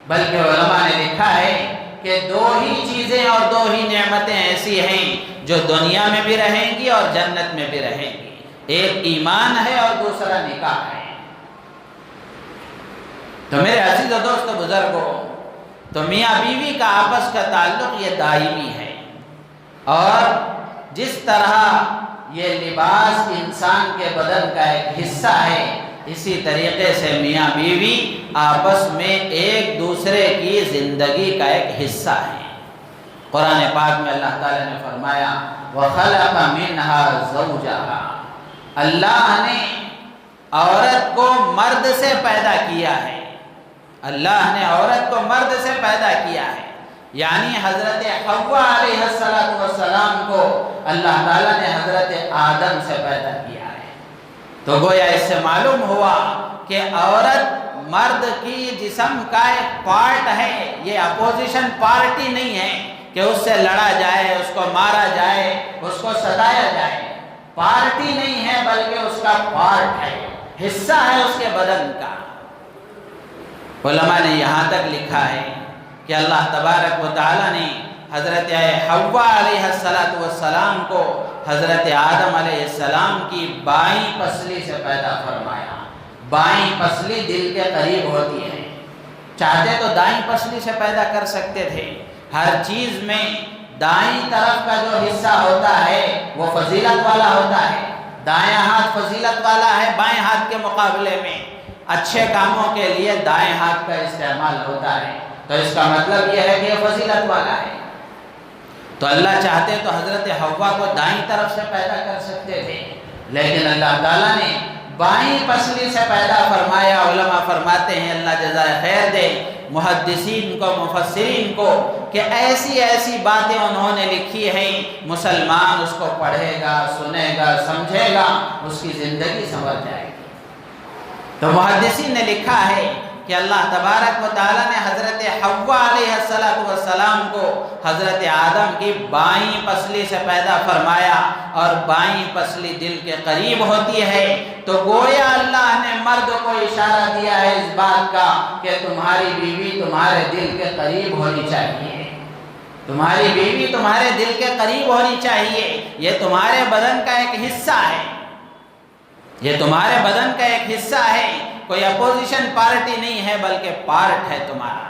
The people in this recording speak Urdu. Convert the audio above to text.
بلکہ علماء نے لکھا ہے کہ دو ہی چیزیں اور دو ہی نعمتیں ایسی ہیں جو دنیا میں بھی رہیں گی اور جنت میں بھی رہیں گی، ایک ایمان ہے اور دوسرا نکاح ہے۔ تو میرے عزیز و دوست بزرگوں، تو میاں بیوی کا آپس کا تعلق یہ دائمی ہے، اور جس طرح یہ لباس انسان کے بدن کا ایک حصہ ہے، اسی طریقے سے میاں بیوی آپس میں ایک دوسرے کی زندگی کا ایک حصہ ہے۔ قرآن پاک میں اللہ تعالیٰ نے فرمایا وَخَلَقَ مِنْهَا زَوْجَهَا، اللہ نے عورت کو مرد سے پیدا کیا ہے، اللہ نے عورت کو مرد سے پیدا کیا ہے، یعنی حضرت حوا علیہ السلام کو اللہ تعالیٰ نے حضرت آدم سے پیدا کیا ہے۔ تو گویا اس سے معلوم ہوا کہ عورت مرد کی جسم کا ایک پارٹ ہے، یہ اپوزیشن پارٹی نہیں ہے کہ اس سے لڑا جائے، اس کو مارا جائے، اس کو ستایا جائے، پارٹی نہیں ہے بلکہ اس کا پارٹ ہے، حصہ ہے اس کے بدن کا۔ علماء نے یہاں تک لکھا ہے کہ اللہ تبارک و تعالیٰ نے حضرت حوا علیہ السلام کو حضرت آدم علیہ السلام کی بائیں پسلی سے پیدا فرمایا۔ بائیں پسلی دل کے قریب ہوتی ہے، چاہتے تو دائیں پسلی سے پیدا کر سکتے تھے۔ ہر چیز میں دائیں طرف کا جو حصہ ہوتا ہے وہ فضیلت والا ہوتا ہے، دائیں ہاتھ فضیلت والا ہے بائیں ہاتھ کے مقابلے میں، اچھے کاموں کے لیے دائیں ہاتھ کا استعمال ہوتا ہے، تو اس کا مطلب یہ ہے کہ یہ فضیلت والا ہے۔ تو اللہ چاہتے تو حضرت حوا کو دائیں طرف سے پیدا کر سکتے تھے، لیکن اللہ تعالیٰ نے بائیں پسلی سے پیدا فرمایا۔ علماء فرماتے ہیں اللہ جزائے خیر دے محدثین کو، مفسرین کو، کہ ایسی ایسی باتیں انہوں نے لکھی ہیں، مسلمان اس کو پڑھے گا، سنے گا، سمجھے گا، اس کی زندگی سنور جائے گی۔ تو محدثین نے لکھا ہے کہ اللہ تبارک و تعالیٰ نے حضرت حوا علیہ السلام کو حضرت آدم کی بائیں پسلی سے پیدا فرمایا، اور بائیں پسلی دل کے قریب ہوتی ہے، تو گویا اللہ نے مرد کو اشارہ دیا ہے اس بات کا کہ تمہاری بیوی تمہارے دل کے قریب ہونی چاہیے، تمہاری بیوی تمہارے دل کے قریب ہونی چاہیے، یہ تمہارے بدن کا ایک حصہ ہے، یہ تمہارے بدن کا ایک حصہ ہے، کوئی اپوزیشن پارٹی نہیں ہے بلکہ پارٹ ہے تمہارا۔